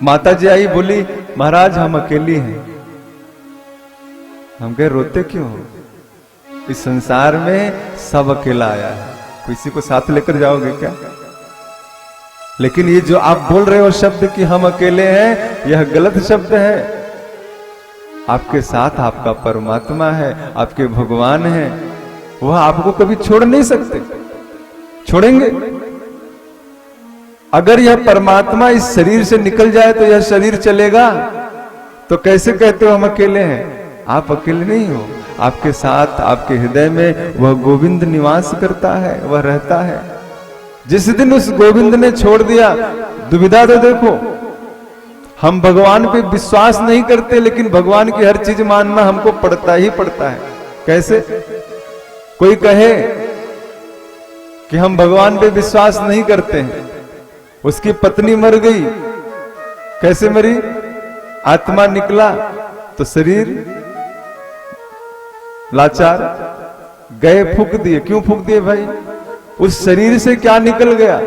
माता जी आई, बोली महाराज हम अकेली हैं। हम कहे रोते क्यों हो? इस संसार में सब अकेला आया है, किसी को साथ लेकर जाओगे क्या? लेकिन ये जो आप बोल रहे हो शब्द कि हम अकेले हैं, यह गलत शब्द है। आपके साथ आपका परमात्मा है, आपके भगवान है, वह आपको कभी छोड़ नहीं सकते। छोड़ेंगे? अगर यह परमात्मा इस शरीर से निकल जाए तो यह शरीर चलेगा? तो कैसे कहते हो हम अकेले हैं? आप अकेले नहीं हो, आपके साथ आपके हृदय में वह गोविंद निवास करता है, वह रहता है। जिस दिन उस गोविंद ने छोड़ दिया, दुविधा तो देखो। हम भगवान पे विश्वास नहीं करते, लेकिन भगवान की हर चीज मानना हमको पड़ता ही पड़ता है। कैसे? कोई कहे कि हम भगवान पे विश्वास नहीं करते हैं, उसकी पत्नी मर गई। कैसे मरी? आत्मा निकला तो शरीर लाचार, गए फूंक दिए। क्यों फूंक दिए भाई? उस शरीर से क्या निकल गया?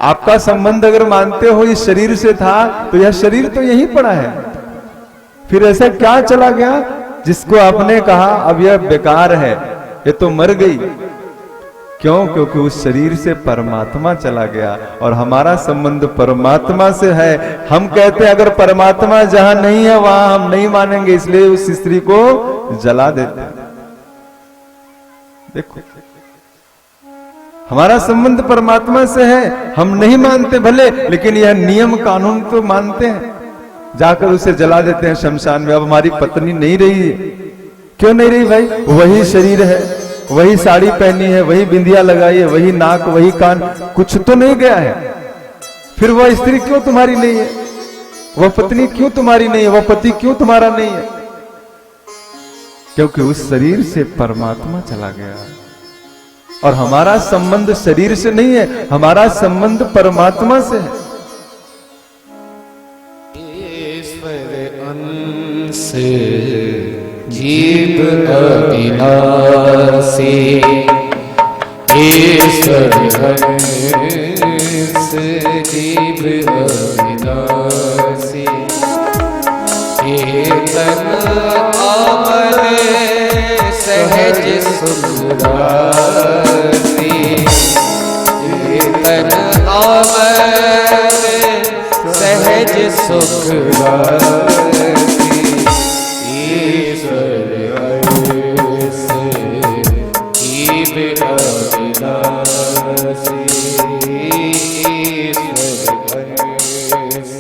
आपका संबंध अगर मानते हो इस शरीर से था, तो यह शरीर तो यहीं पड़ा है। फिर ऐसा क्या चला गया जिसको आपने कहा अब यह बेकार है, ये तो मर गई? क्यों? क्योंकि उस शरीर से परमात्मा चला गया और हमारा संबंध परमात्मा से है। हम कहते हैं अगर परमात्मा जहां नहीं है वहां हम नहीं मानेंगे, इसलिए उस स्त्री को जला देते हैं। देखो, हमारा संबंध परमात्मा से है, हम नहीं मानते भले, लेकिन यह नियम कानून तो मानते हैं। जाकर उसे जला देते हैं शमशान में। अब हमारी पत्नी नहीं रही है। क्यों नहीं रही भाई? वही शरीर है, वही साड़ी पहनी है, वही बिंदिया लगाई है, वही नाक, वही कान, कुछ तो नहीं गया है। फिर वह स्त्री क्यों तुम्हारी नहीं है? वह पत्नी क्यों तुम्हारी नहीं है? वह पति क्यों तुम्हारा नहीं है? क्योंकि उस शरीर से परमात्मा चला गया। और हमारा संबंध शरीर से नहीं है, हमारा संबंध परमात्मा से है। ईश्वर अंश जीव अविनाशी, ईश्वर अंश जीव अविनाशी, चेतन अमर सहज सुखदासी, चेतन अमर सहज सुखदासी, ईश्वर अंश जीव अविनाशी, ईश्वर अंश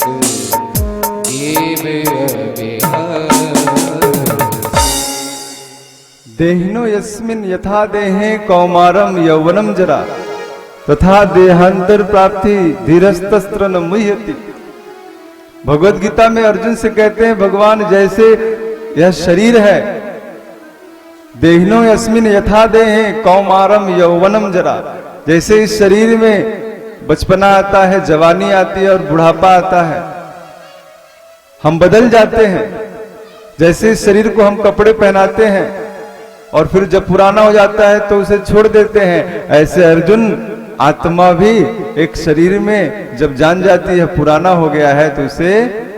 जीव देहिनो यस्मिन् यथा देहे कौमारम यौवनम जरा तथा देहांतर प्राप्ति धीरस्तस्त्र न मुह्यति। भगवत गीता में अर्जुन से कहते हैं भगवान जैसे यह शरीर है, देहिनो यस्मिन् यथा देहे कौमारम यौवनम जरा, जैसे इस शरीर में बचपना आता है, जवानी आती है और बुढ़ापा आता है, हम बदल जाते हैं। जैसे इस शरीर को हम कपड़े पहनाते हैं और फिर जब पुराना हो जाता है तो उसे छोड़ देते हैं, ऐसे अर्जुन आत्मा भी एक शरीर में जब जान जाती है पुराना हो गया है तो उसे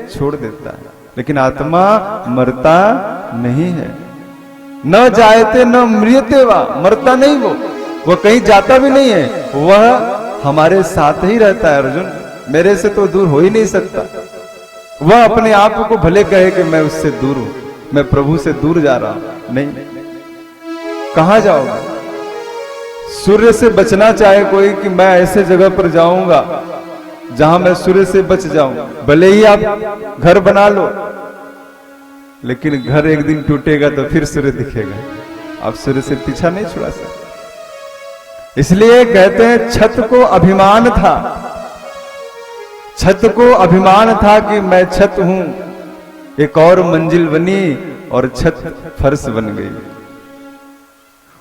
छोड़ देता है। लेकिन आत्मा मरता नहीं है। न जायते न मृत्यते वा, मरता नहीं वो कहीं जाता भी नहीं है, वह हमारे साथ ही रहता है। अर्जुन मेरे से तो दूर हो ही नहीं सकता। वह अपने आप को भले कहे कि मैं उससे दूर हूं, मैं प्रभु से दूर जा रहा हूं, नहीं, कहां जाओगे? सूर्य से बचना चाहे कोई कि मैं ऐसे जगह पर जाऊंगा जहां मैं सूर्य से बच जाऊं, भले ही आप घर बना लो, लेकिन घर एक दिन टूटेगा तो फिर सूर्य दिखेगा, आप सूर्य से पीछा नहीं छुड़ा सकते। इसलिए कहते हैं छत को अभिमान था, छत को अभिमान था कि मैं छत हूं, एक और मंजिल बनी और छत फर्श बन गई।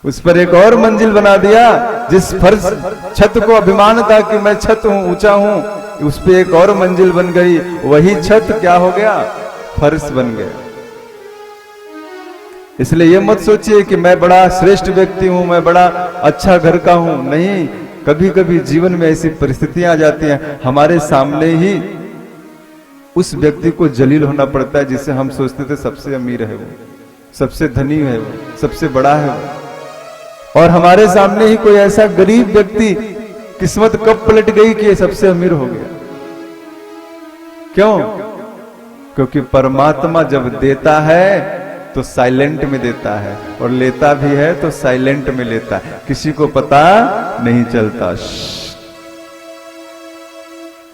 उस पर एक और मंजिल बना दिया। जिस फर्श छत को अभिमान था कि मैं छत हूं, ऊंचा हूं, उस पर एक और मंजिल बन गई। वही छत क्या हो गया? फर्श बन गया। इसलिए ये मत सोचिए कि मैं बड़ा श्रेष्ठ व्यक्ति हूं, मैं बड़ा अच्छा घर का हूं। नहीं, कभी कभी जीवन में ऐसी परिस्थितियां आ जाती हैं, हमारे सामने ही उस व्यक्ति को जलील होना पड़ता है जिसे हम सोचते थे सबसे अमीर है वो, सबसे धनी है वो, सबसे बड़ा है वो, और हमारे सामने ही कोई ऐसा गरीब व्यक्ति किस्मत कब पलट गई कि ये सबसे अमीर हो गया। क्यों? क्योंकि परमात्मा जब देता है तो साइलेंट में देता है, और लेता भी है तो साइलेंट में लेता है, किसी को पता नहीं चलता।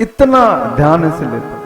इतना ध्यान से लेता।